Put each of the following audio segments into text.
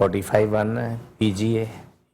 45 PGA,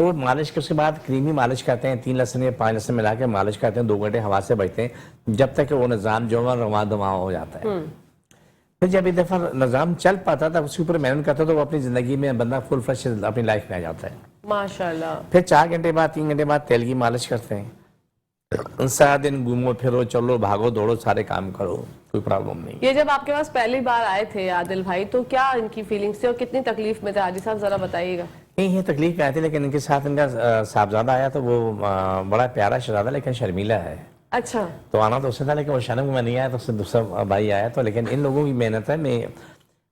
تو مالش کے اس کے بعد کریمی مالش کرتے ہیں 3 لہسن یا 5 لہسن ملا کے مالش کرتے ہیں 2 گھنٹے ہوا سے بچتے ہیں جب تک کہ وہ نظام جو ہے رواں دواں ہو جاتا ہے. پھر جب ایک دفعہ نظام چل پاتا تھا اس کے اوپر محنت کرتا تو وہ اپنی زندگی میں بندہ فل فریش اپنی لائف میں آ جاتا ہے. ماشاءاللہ. پھر 4 گھنٹے بعد 3 گھنٹے بعد تیل کی مالش کرتے ہیں. سارا دن گھومو پھرو چلو بھاگو دوڑو سارے کام کرو کوئی پرابلم نہیں. یہ جب آپ کے پاس پہلی بار آئے تھے عادل بھائی تو کیا ان کی فیلنگس تھی اور کتنی تکلیف میں تھے حاجی صاحب ذرا بتائیے گا. نہیں یہ تکلیف میں آئی تھی لیکن ان کے ساتھ ان کا صاحبزادہ آیا تو وہ بڑا پیارا شہزادہ لیکن شرمیلا ہے. اچھا. تو آنا تو اس سے تھا لیکن وہ شرم میں نہیں آیا تو اس سے دوسرا بھائی آیا تو. لیکن ان لوگوں کی محنت ہے. میں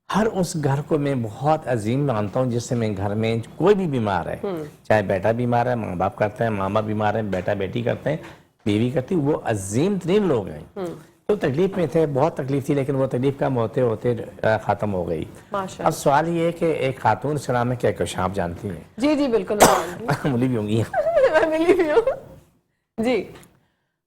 ہر اس گھر کو میں بہت عظیم مانتا ہوں جس سے میں گھر میں کوئی بھی بیمار ہے چاہے بیٹا بیمار ہے ماں باپ کرتے ہیں ماما بیمار ہے بیٹا بیٹی کرتے ہیں بیوی کرتی وہ عظیم ترین لوگ ہیں. تو تکلیف میں تھے بہت تکلیف تھی لیکن وہ تکلیف کم ہوتے ہوتے ختم ہو گئی. اب سوال یہ ہے کہ ایک خاتون اس کا نام ہے کہکشاں آپ جانتی ہیں. جی جی بالکل ملی بھی ہوں گی. میں ملی بھی ہوں جی.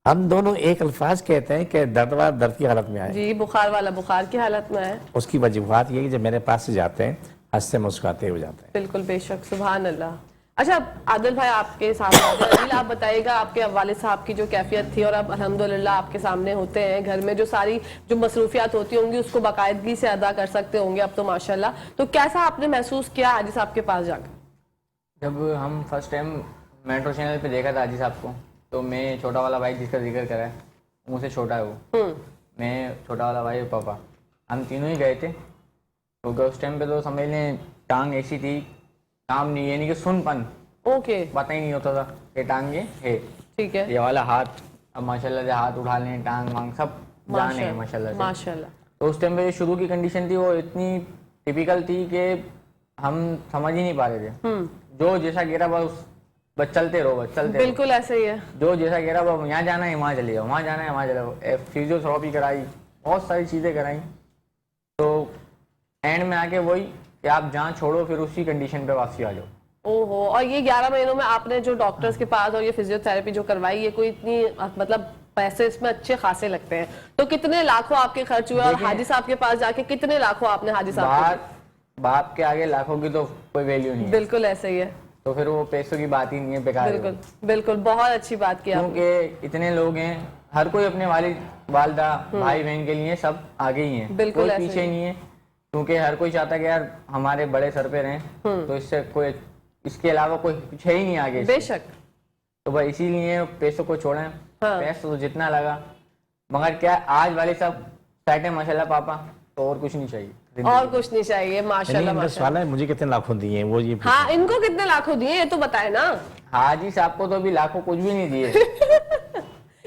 ہم دونوں ایک الفاظ کہتے ہیں کہ درد والا درد کی حالت میں آئے. جی بخار والا بخار کی حالت میں ہے. اس کی وجوہات یہ کہ جب میرے پاس سے جاتے ہیں ہنستے مسکراتے ہو جاتے ہیں. بالکل بے شک سبحان اللہ. اچھا عادل بھائی آپ کے سامنے آپ بتائیے گا آپ کے والد صاحب کی جو کیفیت تھی اور اب الحمدللہ آپ کے سامنے ہوتے ہیں گھر میں جو ساری جو مصروفیات ہوتی ہوں گی اس کو باقاعدگی سے ادا کر سکتے ہوں گے اب تو ماشاءاللہ. تو کیسا آپ نے محسوس کیا حاجی صاحب کے پاس جا کر؟ جب ہم فرسٹ ٹائم میٹرو چینل پہ دیکھا تھا حاجی صاحب کو تو میں چھوٹا والا بھائی جس کا ذکر کرا ہے مجھ سے چھوٹا ہے وہ میں چھوٹا والا بھائی اور پاپا ہم تینوں ہی گئے تھے. کیونکہ اس ٹائم پہ تو سمجھ لیں ٹانگ ایسی تھی کام نہیں یعنی کہ سن پن اوکے پتہ ہی نہیں ہوتا تھا کہ ٹانگ یہ ہے. ٹھیک ہے. یہ والا ہاتھ اب ماشاءاللہ سے ہاتھ اٹھا لیں ٹانگ وانگ سب جانے ہیں ماشاءاللہ. تو اس ٹائم پہ شروع کی کنڈیشن تھی وہ اتنی ٹپیکل تھی کہ ہم سمجھ ہی نہیں پا رہے تھے. جو جیسا گرا بس چلتے رہو بس چلتے بالکل ایسے ہی ہے. جو جیسا گرا بس یہاں جانا ہے وہاں چلے جاؤ وہاں جانا ہے وہاں چلے جاؤ. فیزیو تھراپی کرائی بہت ساری چیزیں کرائیں تو اینڈ میں آ کے وہی کہ آپ جہاں چھوڑو پھر اسی کنڈیشن پہ واپسی آ جاؤ. اوہو. اور یہ 11 مہینوں میں آپ نے جو ڈاکٹرز کے پاس اور یہ فزیو تھراپی جو کروائی یہ کوئی اتنی مطلب پیسے اس میں اچھے خاصے لگتے ہیں تو کتنے لاکھوں آپ کے خرچ ہوئے اور حاجی صاحب کے پاس جا کے کتنے لاکھوں آپ نے حاجی صاحب باپ کے آگے لاکھوں کی تو کوئی ویلیو نہیں ہے. بالکل ایسے ہی ہے. تو پھر وہ پیسوں کی بات ہی نہیں ہے بیکار. بالکل بالکل بہت اچھی بات کی. کیونکہ اتنے لوگ ہیں ہر کوئی اپنے والد والدہ بھائی بہن کے لیے سب آگے ہی ہیں کوئی پیچھے نہیں ہے. کیونکہ ہر کوئی چاہتا ہے کہ یار ہمارے بڑے سر پہ رہیں تو اس سے کوئی اس کے علاوہ کوئی کچھ ہے ہی نہیں آگے. بے شک. تو بھائی اسی لیے پیسوں کو چھوڑیں. پیسہ تو جتنا لگا مگر کیا آج والد صاحب سیٹ ہے ماشاءاللہ پاپا تو اور کچھ نہیں چاہیے اور کچھ نہیں چاہیے ماشاءاللہ. سوال ہے مجھے کتنے لاکھوں دیے ہیں وہ یہ ہاں ان کو کتنے لاکھوں دیے یہ تو بتائے نا. حاجی صاحب کو تو ابھی لاکھوں کچھ بھی نہیں دیے.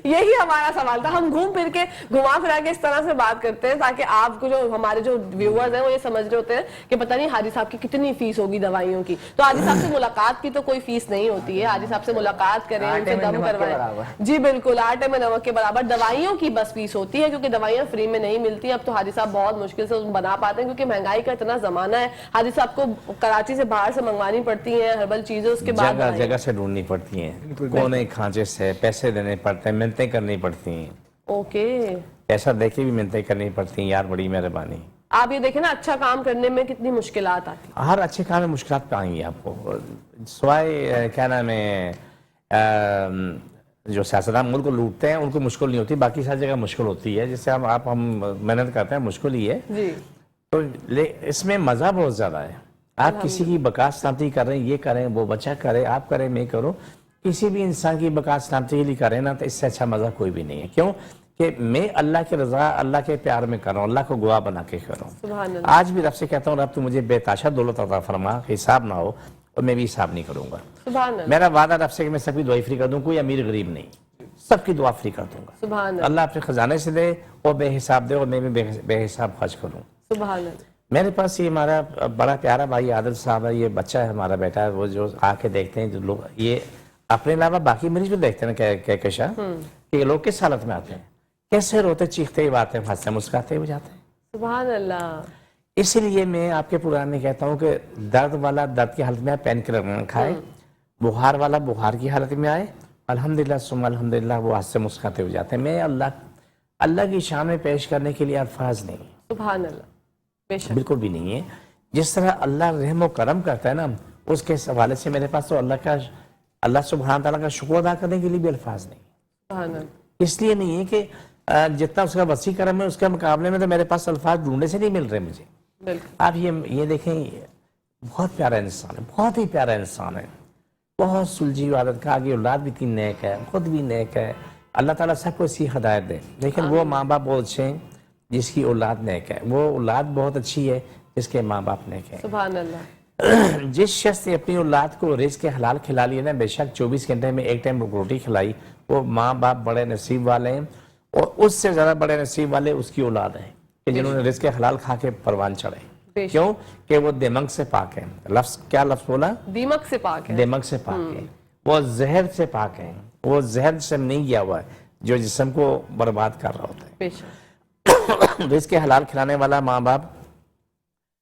یہی ہمارا سوال تھا. ہم گھوم پھر کے گھما پھرا کے اس طرح سے بات کرتے ہیں تاکہ آپ کو جو ہمارے جو ویورز ہیں وہ یہ سمجھ رہے ہوتے ہیں کہ پتہ نہیں حاجی صاحب کی کتنی فیس ہوگی دوائیوں کی. تو حاجی صاحب سے ملاقات کی تو کوئی فیس نہیں ہوتی ہے. حاجی صاحب سے ملاقات کریں ان سے دم کروائیں. جی بالکل آٹے میں نمک کے برابر. دوائیوں کی بس فیس ہوتی ہے کیونکہ دوائیاں فری میں نہیں ملتی. اب تو حاجی صاحب بہت مشکل سے بنا پاتے ہیں کیونکہ مہنگائی کا اتنا زمانہ ہے. حاجی صاحب کو کراچی سے باہر سے منگوانی پڑتی ہیں ہربل چیزیں اس کے بعد جگہ جگہ سے ڈھونڈنی پڑتی ہیں کونے کھانچے سے پیسے دینے پڑتے ہیں منتیں کرنی پڑتی ہیں. اوکے. ایسا دیکھے بھی منتیں کرنی پڑتی ہیں یار بڑی مہربانی. آپ یہ دیکھیں نا اچھا کام کرنے میں کتنی مشکلات آتی ہیں. ہر اچھے کام میں مشکلات پہ آئیں گی آپ کو سوائے کیا نام ہے جو سیاستدان ملک کو لوٹتے ہیں ان کو مشکل نہیں ہوتی باقی ساری جگہ مشکل ہوتی ہے. جس سے ہم محنت کرتے ہیں مشکل ہی ہے. جی. تو اس میں مزہ بہت زیادہ ہے. آپ کسی کی بقا سلامتی کر رہے ہیں یہ کریں وہ بچہ کرے آپ کریں میں کروں کسی بھی انسان کی بقا سلامتی کے لیے کریں نا تو اس سے اچھا مزہ کوئی بھی نہیں ہے. کیوں کہ میں اللہ کی رضا اللہ کے پیار میں کر رہا ہوں اللہ کو گواہ بنا کے کر رہا ہوں. آج بھی رب سے کہتا ہوں رب تو مجھے بے تاشا دولت عطا فرما حساب نہ ہو اور میں بھی حساب نہیں کروں گا. میرا وعدہ رب سے کہ میں سب کی دعا فری کر دوں کوئی امیر غریب نہیں سب کی دعا فری کر دوں گا. اللہ اپنے خزانے سے دے اور بے حساب دے اور میں بھی بے حساب خرچ کروں. میرے پاس یہ ہمارا بڑا پیارا بھائی عادل صاحب ہے. یہ بچہ ہے ہمارا بیٹا ہے وہ جو آ کے دیکھتے ہیں جو لوگ یہ اپنے علاوہ باقی مریض بھی دیکھتے ہیں کہکشاں کہ یہ لوگ کس حالت میں آتے ہیں کیسے روتے چیختے ہوئے آتے ہیں ہنستے مسکراتے ہوئے جاتے ہیں. سبحان اللہ. اسی لیے میں آپ کے پرانے میں کہتا ہوں کہ درد والا درد کی حالت میں پین کلر کھائے بخار والا بخار کی حالت میں آئے الحمدللہ ثم الحمدللہ وہ ہنستے مسکراتے ہوئے جاتے ہیں. میں اللہ کی شان میں پیش کرنے کے لیے الفاظ نہیں سبحان اللہ بالکل بھی نہیں ہے. جس طرح اللہ رحم و کرم کرتا ہے نا اس کے حوالے سے میرے پاس تو اللہ سبحانہ تعالیٰ کا شکر ادا کرنے کے لیے بھی الفاظ نہیں، سبحان اللہ. اس لیے نہیں ہے کہ جتنا اس کا وسیع کرم ہے اس کے مقابلے میں تو میرے پاس الفاظ ڈھونڈنے سے نہیں مل رہے مجھے. بالکل آپ یہ دیکھیں، بہت پیارا انسان ہے، بہت ہی پیارا انسان ہے، بہت سلجھی عادت کا، آگے اولاد بھی اتنی نیک ہے، خود بھی نیک ہے. اللہ تعالیٰ سب کو اسی ہدایت دے. لیکن وہ ماں باپ بہت اچھے ہیں جس کی اولاد نیک ہے، وہ اولاد بہت اچھی ہے جس کے ماں باپ نیک ہیں. سبحان اللہ. جس شخص نے اپنی اولاد کو رزق حلال کھلا لیا نا، بے شک 24 گھنٹے میں ایک ٹائم روٹی کھلائی، وہ ماں باپ بڑے نصیب والے ہیں. اور اس سے زیادہ بڑے نصیب والے اس کی اولاد ہیں کہ جنہوں نے رزق حلال کھا کے پروان چڑھے. بے شک. کیوں کہ وہ دماغ سے پاک ہیں. کیا لفظ بولا؟ دیمک سے پاک ہے. دماغ سے پاک ہے. وہ زہر سے پاک ہیں، وہ زہر سے نہیں گیا ہوا ہے جو جسم کو برباد کر رہا ہوتا ہے. بے شک. رزق حلال کھلانے والا ماں باپ،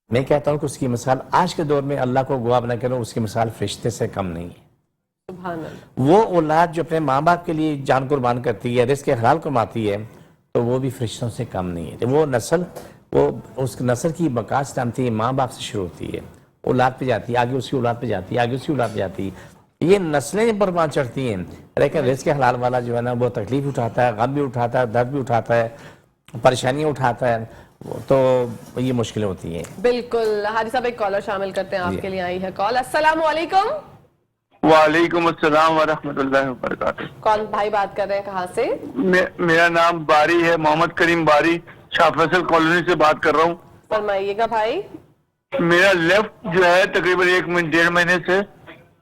میں کہتا ہوں کہ اس کی مثال آج کے دور میں اللہ کو گواہ نہ کرو، اس کی مثال فرشتے سے کم نہیں ہے. سبحان اللہ. وہ اولاد جو اپنے ماں باپ کے لیے جان قربان کرتی ہے، رزق حلال کماتی ہے، تو وہ بھی فرشتوں سے کم نہیں ہے. وہ نسل، وہ اس نسل کی بقا سلامتی ماں باپ سے شروع ہوتی ہے، اولاد پہ جاتی ہے، آگے اس کی اولاد پہ جاتی ہے، آگے اس کی اولاد پہ جاتی ہے. یہ نسلیں پروان چڑھتی ہیں. لیکن رزق حلال والا جو ہے نا، وہ تکلیف اٹھاتا ہے، غم بھی اٹھاتا ہے، درد بھی اٹھاتا ہے، پریشانیاں اٹھاتا ہے، تو یہ مشکلیں ہوتی ہیں. بالکل. حاجی صاحب ایک کالر شامل کرتے ہیں، آپ کے لیے آئی ہے کال. السلام علیکم. وعلیکم السلام ورحمۃ اللہ وبرکاتہ. کون بھائی بات کر رہے ہیں، کہاں سے؟ میرا نام باری ہے، محمد کریم باری، شاہ فیصل کالونی سے بات کر رہا ہوں. فرمائیے گا بھائی. میرا لیفٹ جو ہے تقریباً 1.5 مہینے سے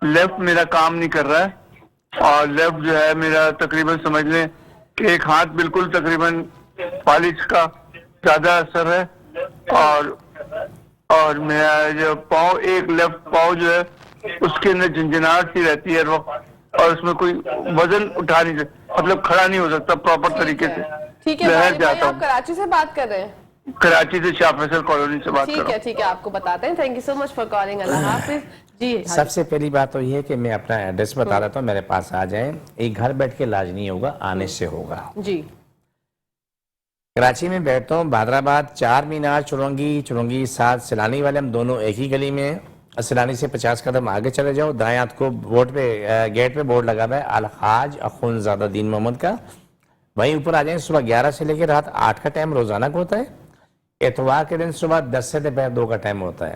لیفٹ میرا کام نہیں کر رہا ہے، اور لیفٹ جو ہے میرا تقریباً سمجھ لیں کہ ایک ہاتھ بالکل تقریباً فالج کا زیادہ اثر ہے، اور میرا جو پاؤں، ایک لیفٹ پاؤں جو ہے اس کے اندر جھنجھناہٹ سی رہتی ہے ہر وقت، اور اس میں کوئی وزن اٹھا نہیں سکتا، مطلب کھڑا نہیں ہو سکتا پراپر طریقے سے. ٹھیک ہے لہر بھائی، جاتا آپ ہوں. کراچی سے بات کر رہے ہیں؟ کراچی سے شاہ فیصل کالونی سے بات کر ٹھیک رہا ہے ہوں. ٹھیک ہے، آپ کو بتاتے ہیں. Thank you so much for calling. اللہ حافظ. جی سب سے پہلی بات تو یہ ہے کہ میں اپنا ایڈریس بتا دیتا ہوں، میرے پاس آ جائیں. ایک گھر بیٹھ کے علاج نہیں ہوگا، آنے سے ہوگا. جی. کراچی میں بیٹھتا ہوں، بہادر آباد، 4 مینار، چرونگی 7 سیلانی والے، ہم دونوں ایک ہی گلی میں ہیں. سیلانی سے 50 قدم آگے چلے جاؤ، دائیں ہاتھ کو گیٹ پہ بورڈ لگا ہوا ہے الحاج اخونزادہ دین محمد کا. وہیں اوپر آ جائیں. صبح 11 سے لے کے رات 8 کا ٹائم روزانہ کو ہوتا ہے. اتوار کے دن صبح 10 سے دوپہر 2 کا ٹائم ہوتا ہے.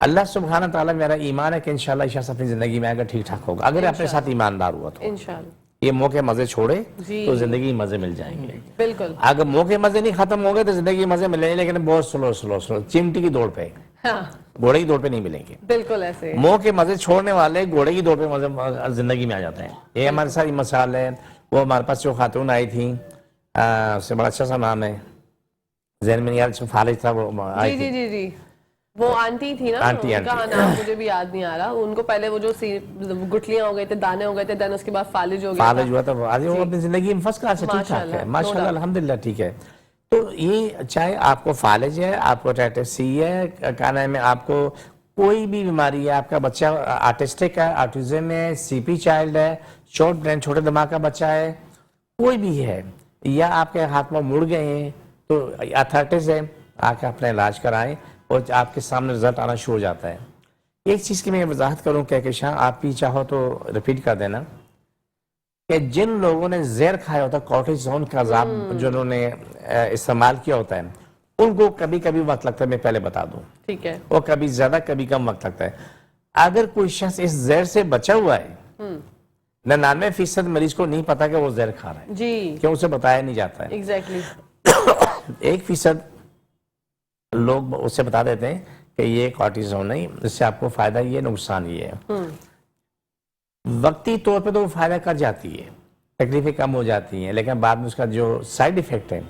اللہ سبحانہ تعالیٰ، میرا ایمان ہے کہ انشاءاللہ یہ شخص اپنی زندگی میں اگر ٹھیک ٹھاک ہوگا، اگر اپنے ساتھ ایماندار ہوا تو انشاءاللہ. یہ موقع مزے چھوڑے جی. تو زندگی مزے مل جائیں گے. بالکل. اگر موقع مزے نہیں ختم ہو گئے تو زندگی مزے ملیں گے، لیکن بہت سلو چمٹی کی دوڑ پہ، ہاں گھوڑے کی دوڑ پہ نہیں ملیں گے. بالکل ایسے. موقع مزے چھوڑنے والے گھوڑے کی دوڑ پہ مزے زندگی میں آ جاتے ہیں. یہ ہمارے ساتھ مثال ہے. وہ ہمارے پاس جو خاتون آئی تھی، اس سے بڑا اچھا سا نام ہے، ذہن میں نہیں یاد، فالج تھا، وہ آئی جی تھی. جی جی جی وہ آنٹی تھی نا، آنٹی ان کا نام مجھے بھی یاد نہیں آ رہا. ان کو پہلے وہ جو گٹھلیاں ہو گئے تھے، دانے ہو گئے تھے، دین اس کے بعد فالج ہو گیا تھا. فالج ہوا تھا. آج وہ اپنی زندگی میں فرسٹ کلاس ہے، ٹھیک ٹھاک ہے، ماشاءاللہ الحمدللہ ٹھیک ہے. تو یہ چاہے آپ کو فالج ہے، آپ کو ہیپاٹائٹس سی ہے، کیا نام ہے، آپ کو کوئی بھی بیماری ہے، آپ کا بچہ آرٹسٹک ہے، آٹزم ہے، سی پی چائلڈ ہے، شارٹ برین چھوٹے دماغ کا بچہ ہے، کوئی بھی ہے، یا آپ کے ہاتھ میں مڑ گئے ہیں تو اتھائٹس ہے، آ کے اپنا علاج کرائیں اور آپ کے سامنے رزلٹ آنا شروع ہو جاتا ہے. ایک چیز کی میں وضاحت کروں کہ شاہ آپ بھی چاہو تو ریپیٹ کر دینا کہ جن لوگوں نے زہر کھایا ہوتا ہے، کورٹیزون کا عذاب جنہوں نے استعمال کیا ہوتا ہے، ان کو کبھی کبھی وقت لگتا ہے. میں پہلے بتا دوں، ٹھیک ہے. وہ کبھی زیادہ کبھی کم وقت لگتا ہے. اگر کوئی شخص اس زہر سے بچا ہوا ہے، 99% مریض کو نہیں پتا کہ وہ زہر کھا رہا ہے، جی کیوں اسے بتایا نہیں جاتا ہے. ایگزیکٹلی. 1% لوگ اسے بتا دیتے ہیں کہ یہ کورٹیزون نہیں، اس سے آپ کو فائدہ یہ، نقصان یہ ہے. وقتی طور پہ تو وہ فائدہ کر جاتی ہے، تکلیفیں کم ہو جاتی ہیں، لیکن بعد میں اس کا جو سائیڈ ایفیکٹ ہے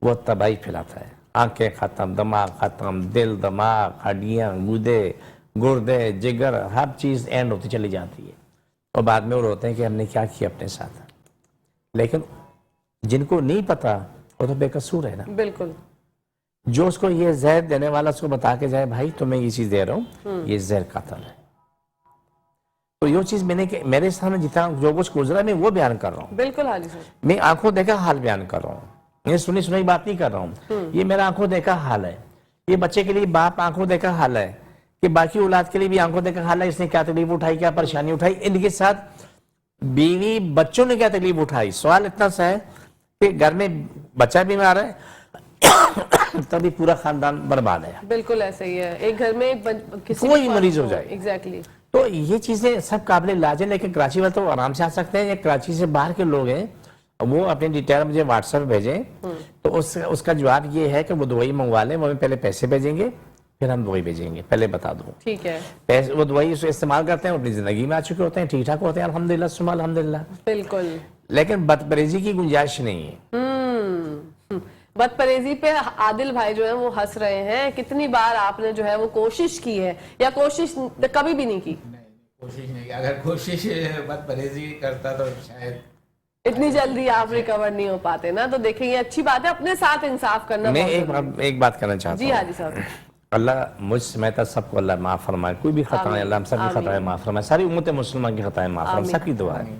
وہ تباہی پھیلاتا ہے. آنکھیں ختم، دماغ ختم، دل، دماغ، ہڈیاں، گودے، گردے، جگر، ہر چیز اینڈ ہوتی چلی جاتی ہے. اور بعد میں وہ روتے ہیں کہ ہم نے کیا کیا اپنے ساتھ. لیکن جن کو نہیں پتا وہ تو بے قصور ہے نا. بالکل. جو اس کو یہ زہر دینے والا اس کو بتا کے جائے بھائی تمہیں یہ چیز دے رہا ہوں، یہ زہر قاتل ہے. تو یہ چیز میں نے کہ میرے سامنے جتنا جو کچھ گزرا میں وہ بیان کر رہا ہوں. بالکل حاجی صاحب. میں آنکھوں دیکھا حال بیان کر رہا ہوں، یہ سنی بات نہیں کر رہا ہوں. یہ میرا آنکھوں دیکھا حال ہے. یہ بچے کے لیے باپ آنکھوں دیکھا حال ہے کہ باقی اولاد کے لیے بھی آنکھوں دیکھا حال ہے اس نے کیا تکلیف اٹھائی, کیا پریشانی اٹھائی, ان کے ساتھ بیوی بچوں نے کیا تکلیف اٹھائی. سوال اتنا سا ہے کہ گھر میں بچہ بیمار ہے تبھی پورا خاندان برباد ہے. بالکل ایسا ہی ہے, ایک گھر میں کسی کوئی مریض ہو جائے. ایگزیکٹلی. تو یہ چیزیں سب قابل علاج ہیں, لیکن کراچی والے تو آرام سے آ سکتے ہیں, یا کراچی سے باہر کے لوگ ہیں وہ اپنے ڈیٹیل مجھے واٹس ایپ بھیجیں. تو اس کا جواب یہ ہے کہ وہ دوائی منگوا لیں, وہ ہمیں پہلے پیسے بھیجیں گے پھر ہم دوائی بھیجیں گے, پہلے بتا دوں. ٹھیک ہے. وہ دوائی استعمال کرتے ہیں, اپنی زندگی میں آ چکے ہوتے ہیں, ٹھیک ٹھاک ہوتے ہیں الحمدللہ ثم الحمدللہ. بالکل. لیکن بد پرہیزی کی گنجائش نہیں ہے. بد پرہیزی پہ عادل بھائی جو ہے وہ ہنس رہے ہیں. کتنی بار آپ نے جو ہے وہ کوشش کی ہے, یا کوشش کبھی بھی نہیں کی؟ کوشش نہیں کی. اگر کوشش بد پرہیزی کرتا تو شاید اتنی جلدی آپ ریکور نہیں ہو پاتے نا. تو دیکھیں یہ اچھی بات ہے, اپنے ساتھ انصاف کرنا. میں ایک بات کرنا چاہتا ہوں. جی حاجی صاحب. اللہ مجھ سمیت سب کو اللہ معاف فرمائے, کوئی بھی خطا ہے اللہ ہم سب کی خطائیں معاف فرمائے, ساری امت مسلمان کی خطائیں معاف فرمائے, سب کی دعا ہے.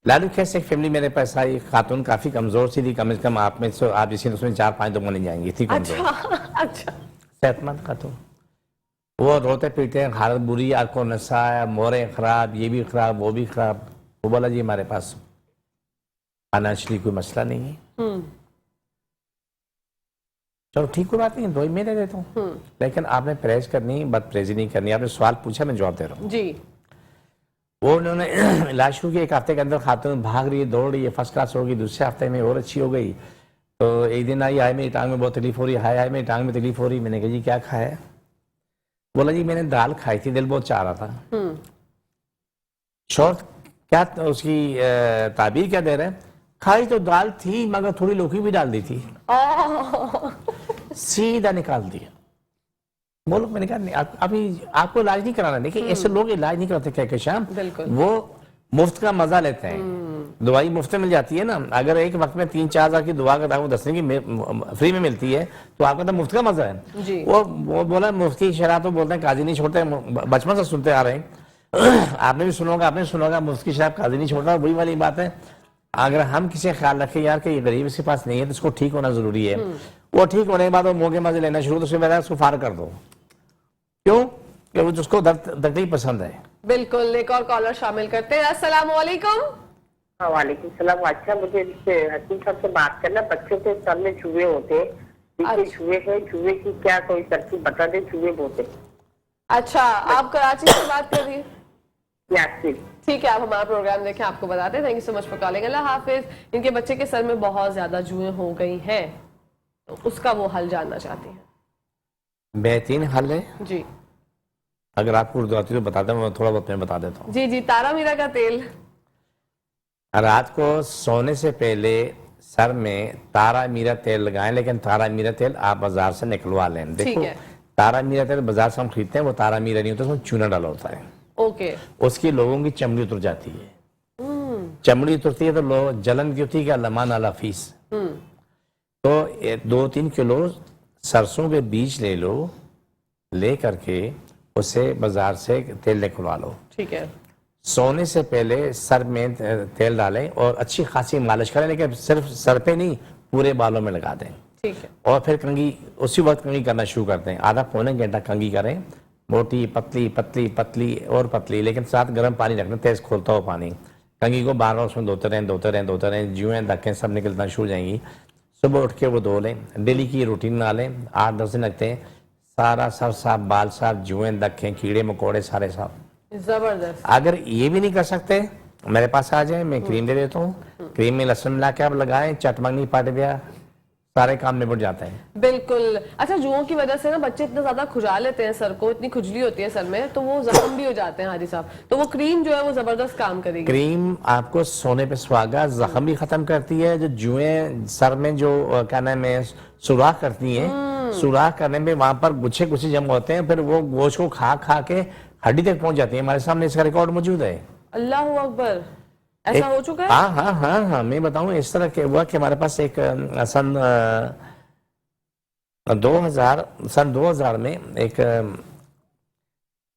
لالو کیسے ایک فیملی میرے پاس آئی, خاتون کافی کمزور سی تھی, کم از کم آپ جیسے اس میں 4-5 دفعہ نہیں جائیں گی, تھی کمزور. اچھا. صحت مند خاتون, وہ روتے پیٹے ہیں, حالت بری, آنکھ کو نسا ہے, مورے خراب, یہ بھی خراب وہ بھی خراب. وہ بولا جی ہمارے پاس فائنینشلی کوئی مسئلہ نہیں ہے. چلو ٹھیک کوئی بات نہیں, دوائی میں دے دیتا ہوں, لیکن آپ نے پرہیز کرنی, بد پرہیزی نہیں کرنی. آپ نے سوال پوچھا, میں جواب دے رہا ہوں. جی. وہ انہوں نے علاج شروع کیا, 1 ہفتے کے اندر خاتون بھاگ رہی ہے, دوڑ رہی ہے, فرسٹ کلاس ہوگی, دوسرے ہفتے میں اور اچھی ہو گئی. تو ایک دن آئی, میری ٹانگ میں بہت تکلیف ہو رہی ہے, آئے میری ٹانگ میں تکلیف ہو رہی ہے. میں نے کہا جی کیا کھایا ہے؟ بولا جی میں نے دال کھائی تھی, دل بہت چاہ رہا تھا. شور کیا اس کی تعبیر کیا دے رہے ہیں, کھائی تو دال تھی مگر تھوڑی لوکی بھی ڈال دی تھی. سیدھا نکال دیا. بولو, میں نے کہا نہیں, ابھی آپ کو علاج نہیں کرانا. دیکھیں ایسے لوگ علاج نہیں کرتے کہہ کے شام, وہ مفت کا مزہ لیتے ہیں. دوائی مفت میں مل جاتی ہے نا, اگر ایک وقت میں 3-4 ہزار کی دعا کا دعوت دسنے کی فری میں ملتی ہے تو آپ کا تو مفت کا مزہ ہے. وہ بولا مفتی شرح تو بولتے ہیں قاضی نہیں چھوڑتے, بچپن سے سنتے آ رہے ہیں, آپ نے بھی سنا ہوگا, آپ نے سنا ہوگا مفتی شرح قاضی نہیں چھوڑتا. وہی والی بات ہے, اگر ہم کسی خیال رکھیں یار کہ یہ غریب اس کے پاس نہیں ہے تو اس کو ٹھیک ہونا ضروری ہے, وہ ٹھیک ہونے کے بعد وہ موقع مزے لینا شروع, تو اس کے بعد اس کو فارغ کر دو. کیوں کہ وہ جس کو تکلیف پسند ہے. بالکل. ایک اور کالر شامل کرتے ہیں. السلام علیکم. وعلیکم السلام. اچھا مجھے حکیم صاحب سے بات کرنا, بچوں کے سر میں چوہے ہوتے ہیں, چوہے ہیں, چوہے کی کیا کوئی ترکیب بتا دیں, چوہے ہوتے. اچھا, آپ کراچی سے بات کر رہی ہیں؟ ٹھیک ہے, آپ ہمارا پروگرام دیکھیں, آپ کو بتاتے ہیں. Thank you so much for calling. اللہ حافظ. ان کے بچے کے سر میں بہت زیادہ جوئیں ہو گئی ہیں, تو اس کا وہ حل جاننا چاہتے ہیں. بہترین حل ہے جی. اگر آپ کو اردو آتی تو بتا دیں, میں تھوڑا بہت میں بتا دیتا ہوں. جی جی. تارا میرا کا تیل رات کو سونے سے پہلے سر میں تارا میرا تیل لگائیں, لیکن تارا میرا تیل آپ بازار سے نکلوا لیں. دیکھو تارا میرا تیل بازار سے ہم خریدتے ہیں, وہ تارا میرا نہیں ہوتا, اس میں چونا ڈالا ہوتا ہے. اوکے. اس کی لوگوں کی چمڑی اتر جاتی ہے. چمڑی اترتی ہے تو لوگ جلن کی ہوتی ہے کہ لمان علی فیس. تو 2-3 کلو سرسوں کے بیج لے لو, لے کر کے اسے بازار سے تیل نکلوا لو. ٹھیک ہے. سونے سے پہلے سر میں تیل ڈالیں اور اچھی خاصی مالش کریں, لیکن صرف سر پہ نہیں پورے بالوں میں لگا دیں. ٹھیک ہے. اور پھر کنگھی اسی وقت کنگھی کرنا شروع کرتے ہیں, آدھا پونے گھنٹہ کنگھی کریں, موٹی پتلی پتلی پتلی اور پتلی, لیکن ساتھ گرم پانی رکھنا, تیز کھولتا ہو پانی. کنگھی کو بار بار اس میں دھوتے رہیں, جوئیں دھکیں سب نکلنا شروع ہو جائیں گی. صبح اٹھ کے وہ دھو لیں, ڈیلی کی روٹین بنا لیں, 8-10 دن رکھتے ہیں, سارا سر صاف, بال صاف, جوئیں دکھیں, کیڑے مکوڑے سارے صاف. زبردست. اگر یہ بھی نہیں کر سکتے میرے پاس آ جائیں, میں کریم دے دیتا ہوں. کریم میں لہسن ملا کے آپ لگائیں, چٹمنگنی پاٹ دیا, سارے کام نپٹ جاتے ہیں. بالکل. اچھا, جوؤں کی وجہ سے نا بچے اتنا زیادہ کھجا لیتے ہیں سر کو, اتنی کھجلی ہوتی ہے سر میں, تو وہ زخم بھی ہو جاتے ہیں حاجی صاحب. تو وہ کریم جو ہے وہ زبردست کام کرے گی. کریم آپ کو سونے پہ سہاگا, زخم بھی ختم کرتی ہے. جو جوئیں سر میں جو کیا نام ہے سوراخ کرتی ہیں, سوراخ کرنے میں وہاں پر گچھے گچھے جمع ہوتے ہیں, پھر وہ گوشت کو کھا کھا کے ہڈی تک پہنچ جاتی ہے. ہمارے سامنے اس کا ریکارڈ موجود ہے. اللہ اکبر. ایسا ہو چکا ہے؟ ہاں میں بتاؤں, اس طرح کہ ہوا کہ ہمارے پاس ایک سن 2000 میں ایک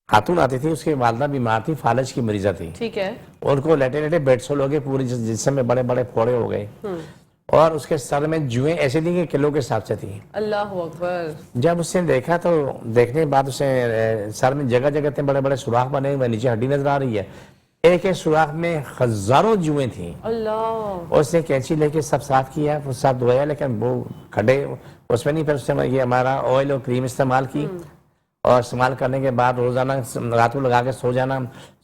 خاتون آتی تھی, اس کی والدہ بیمار تھی, فالج کی مریضہ تھی. ٹھیک ہے. ان کو لیٹے لیٹے بیڈ سول ہو گئے, پوری جسم میں بڑے بڑے پھوڑے ہو گئے. اور اس کے سر میں جوئیں ایسی تھیں کہ کلو کے حساب سے تھیں. اللہ اکبر. جب اس نے دیکھا تو دیکھنے کے بعد اس نے سر میں جگہ جگہ اتنے بڑے بڑے سوراخ بنے ہوئے, نیچے ہڈی نظر آ رہی ہے, ایک ایک سوراخ میں ہزاروں جوئیں تھیں. اللہ. اس نے کینچی لے کے سب صاف کیا, وہ سب دھویا, لیکن وہ کھڈے اس میں نہیں. پھر اس نے یہ ہمارا آئل اور کریم استعمال کی, اور استعمال کرنے کے بعد روزانہ رات کو لگا کے سو جانا,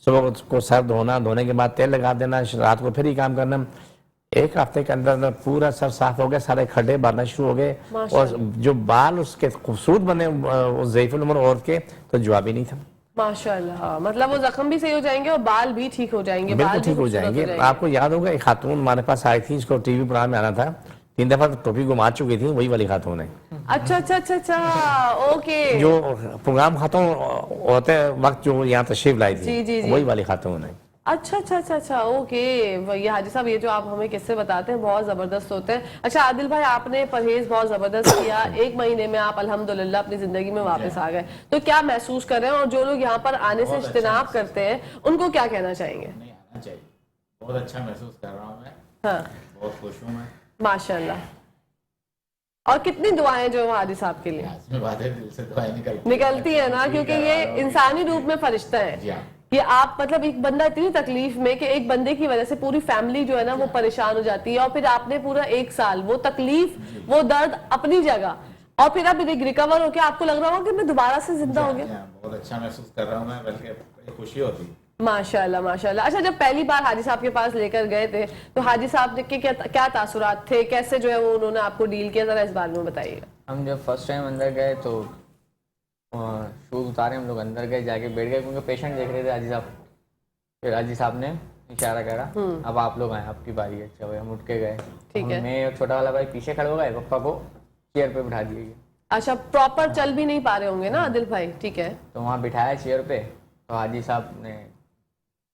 صبح کو سر دھونا, دھونے کے بعد تیل لگا دینا, رات کو پھر ہی کام کرنا. ایک ہفتے کے اندر پورا سر صاف ہو گیا, سارے کھڈے بھرنا شروع ہو گئے, اور جو بال اس کے خوبصورت بنے ضعیف العمر عورت کے, تو جواب ہی نہیں تھا. ماشاءاللہ. مطلب وہ زخم بھی صحیح ہو جائیں گے اور بال بھی ٹھیک ہو جائیں گے. بالکل ٹھیک ہو جائیں گے. آپ کو یاد ہوگا ایک خاتون ہمارے پاس آئی تھی, اس کو ٹی وی پروگرام میں آنا تھا, 3 دفعہ ٹوپی گما چکی تھی, وہی والی خاتون ہے. اچھا اچھا اچھا اچھا, اوکے. جو پروگرام ختم ہوتے وقت جو یہاں تشریف لائی جی تھی, جی جی. وہی والی خاتون ہے. اچھا اچھا اچھا اچھا, اوکے. یہ حاجی صاحب یہ جو آپ ہمیں قصے بتاتے ہیں بہت زبردست ہوتے ہیں. اچھا عادل بھائی, آپ نے پرہیز بہت زبردست کیا, 1 مہینے میں آپ الحمدللہ اپنی زندگی میں واپس آ گئے, تو کیا محسوس کر رہے ہیں, اور جو لوگ یہاں پر آنے سے اجتناب کرتے ہیں ان کو کیا کہنا چاہیں گے؟ نہیں آنا چاہیے, بہت اچھا محسوس کر رہا ہوں میں, ہاں بہت خوش ہوں میں. ماشاءاللہ. اور کتنی دعائیں جو حاجی صاحب کے لیے اس میں باتیں دل سے دعائیں نکلتی ہیں نا, کیونکہ یہ انسانی روپ میں فرشتہ ہے. جی ہاں. یہ آپ مطلب ایک بندہ اتنی تکلیف میں کہ ایک بندے کی وجہ سے پوری فیملی جو ہے نا وہ پریشان ہو جاتی ہے, اور پھر آپ نے پورا 1 سال وہ تکلیف وہ درد اپنی جگہ, اور پھر اب ریکور ہو کے آپ کو لگ رہا ہو کہ میں دوبارہ سے زندہ ہو گیا. بہت اچھا محسوس کر رہا ہوں میں, بلکہ خوشی ہوتی. ماشاءاللہ ماشاءاللہ. اچھا جب پہلی بار حاجی صاحب کے پاس لے کر گئے تھے تو حاجی صاحب کے کیا تاثرات تھے, کیسے جو ہے وہ انہوں نے آپ کو ڈیل کیا, ذرا اس بارے میں بتائیے گا. ہم جب فرسٹ ٹائم اندر گئے تو شوز اتارے, ہم لوگ اندر گئے, جا کے بیٹھ گئے, کیونکہ پیشنٹ دیکھ رہے تھے حاجی صاحب. پھر حاجی صاحب نے اشارہ کرا, اب آپ لوگ آئیں, آپ کی باری ہے. اچھا بھائی, ہم اٹھ کے گئے. ٹھیک ہے. میں اور چھوٹا والا بھائی پیچھے کھڑے ہو گئے, پپا کو چیئر پہ بٹھا دیے. اچھا پراپر چل بھی نہیں پا رہے ہوں گے نا عادل بھائی, ٹھیک ہے. تو وہاں بٹھایا چیئر پہ, تو حاجی صاحب نے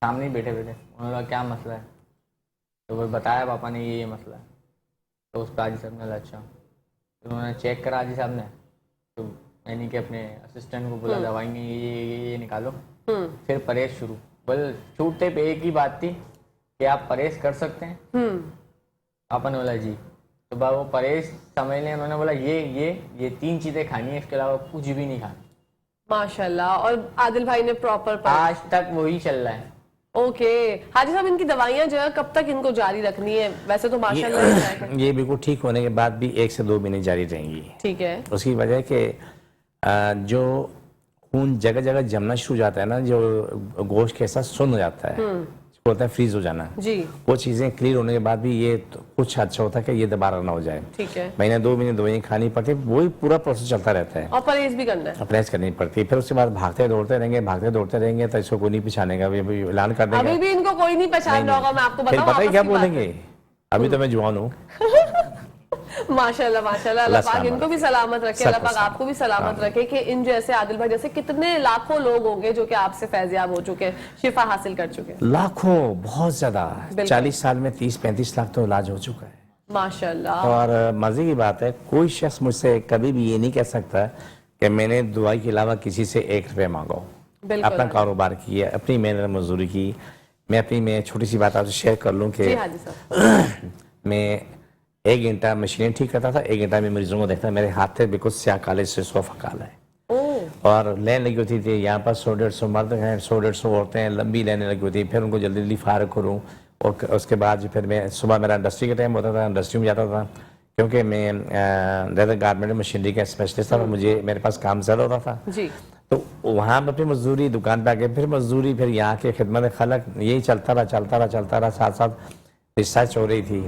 سامنے ہی بیٹھے تھے. انہوں نے کہا کیا مسئلہ ہے, تو وہ بتایا پاپا نے یہ مسئلہ ہے. تو اس پہ حاجی صاحب نے اچھا, انہوں نے چیک کرا حاجی صاحب نے, تو یعنی کہ اپنے اسسٹنٹ کو بولا دوائیں یہ نکالو, پھر پرہیز شروع. بل چھوٹتے پہ ایک ہی بات تھی کہ آپ پرہیز کر سکتے ہیں. آپ نے بولا جی. تو وہ پرہیز سمجھ لیں, انہوں نے بولا یہ 3 چیزیں کھانی ہے, اس کے علاوہ کچھ بھی نہیں کھانا. ماشاءاللہ. اور عادل بھائی نے پراپر آج تک وہی چل رہا ہے. اوکے. حاجی صاحب ان کی دوائیاں جو ہے کب تک ان کو جاری رکھنی ہے؟ ویسے تو ماشاءاللہ یہ بالکل ٹھیک ہونے کے بعد بھی 1 سے 2 مہینے جاری رہیں گی. ٹھیک ہے. اس کی وجہ کہ جو خون جگہ جگہ جمنا شروع ہو جاتا ہے نا, جو گوشت کے ساتھ سن ہو جاتا ہے, ہوتا ہے فریز ہو جانا, جی, وہ چیزیں کلیئر ہونے کے بعد بھی یہ کچھ اچھا ہوتا ہے کہ یہ دوبارہ نہ ہو جائے. ٹھیک ہے. 1-2 مہینے دوائیں کھانی پڑتی, وہی پورا پروسیس چلتا رہتا ہے, اور پرہیز بھی کرنا ہے, پرہیز کرنی پڑتی ہے. پھر اس کے بعد بھاگتے دوڑتے رہیں گے تو اس کو کوئی نہیں پہچانے گا, اعلان کر دیں گے. ابھی بھی ان کو کوئی نہیں پہچان رہا ہوگا, میں آپ کو بتاؤں. پتہ ہی کیا بولیں گے, ابھی تو میں جوان ہوں. ماشاءاللہ ماشاءاللہ. اللہ پاک ان کو بھی سلامت رکھے, اللہ پاک آپ کو بھی سلامت رکھے, کہ ان جیسے عادل بھائی جیسے کتنے لاکھوں لوگ ہوں گے جو کہ آپ سے فیض یاب ہو چکے ہیں, شفا حاصل کر چکے ہیں. لاکھوں, بہت زیادہ. 40 سال میں 30-35 لاکھ تو علاج ہو چکا ہے. ماشاءاللہ. اور مزے کی بات ہے, کوئی شخص مجھ سے کبھی بھی یہ نہیں کہہ سکتا کہ میں نے دوائی کے علاوہ کسی سے 1 روپے مانگو. اپنا کاروبار کیا, اپنی محنت مزدوری کی. میں چھوٹی سی بات آپ سے شیئر کر لوں کہ میں 1 گھنٹہ مشینیں ٹھیک کرتا تھا, 1 گھنٹہ میں مریضوں کو دیکھتا. میرے ہاتھ تھے بالکل سیاہ کالے سے صوفہ کالا ہے, اور لین لگی ہوتی تھی. یہاں پر 100-150 مرد ہیں, 100-150 عورتیں ہیں, لمبی لینیں لگی ہوتی. پھر ان کو جلدی جلدی فارغ کروں, اور اس کے بعد پھر میں صبح, میرا انڈسٹری کا ٹائم ہوتا تھا, انڈسٹری میں جاتا تھا, کیونکہ میں لیدر گارمنٹ مشینری کا اسپیشلسٹ تھا, مجھے میرے پاس کام زیادہ ہوتا تھا. جی. تو وہاں اپنی مزدوری, دکان پہ آ کے پھر مزدوری, پھر یہاں کے خدمت خلق, یہی چلتا رہا. ساتھ ساتھ ریسرچ ہو رہی تھی.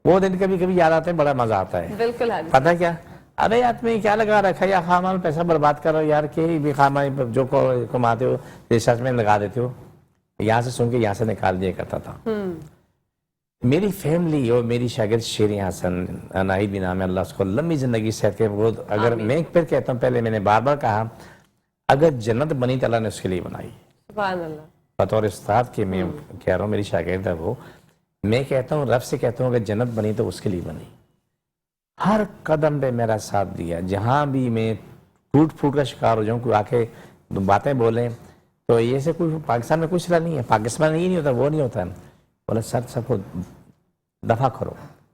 وہ دن کبھی کبھی یاد آتے ہیں, بڑا مزہ آتا ہے. بالکل. پتہ کیا, ارے یار تمہیں کیا لگا رکھا, یا خامہ پیسہ برباد کرو یار, کہ بھی خامہ جو کماتے ہو ریسرچ میں لگا دیتے ہو. یہاں سے سن کے یہاں سے نکال دیا کرتا تھا. میری فیملی اور میری شاگرد شیریں حسن, ناہید بھی نام ہے, اللہ اس کو لمبی زندگی صحت کے بود. اگر میں پھر کہتا ہوں, پہلے میں نے بار بار کہا, اگر جنت بنی تو اللہ نے اس کے لیے بنائی. سبحان اللہ. بطور استاد کے میں کہہ رہا ہوں, میری شاگرد ہے وہ, میں کہتا ہوں, رب سے کہتا ہوں, اگر جنت بنی تو اس کے لیے بنی. ہر قدم پہ میرا ساتھ دیا. جہاں بھی میں ٹوٹ پھوٹ کا شکار ہو جاؤں, کوئی آ کے باتیں بولیں تو یہ سے کوئی پاکستان میں کچھ نہیں ہے, پاکستان یہ نہیں ہوتا, وہ نہیں ہوتا. بولا سر سب کو دفع کرو,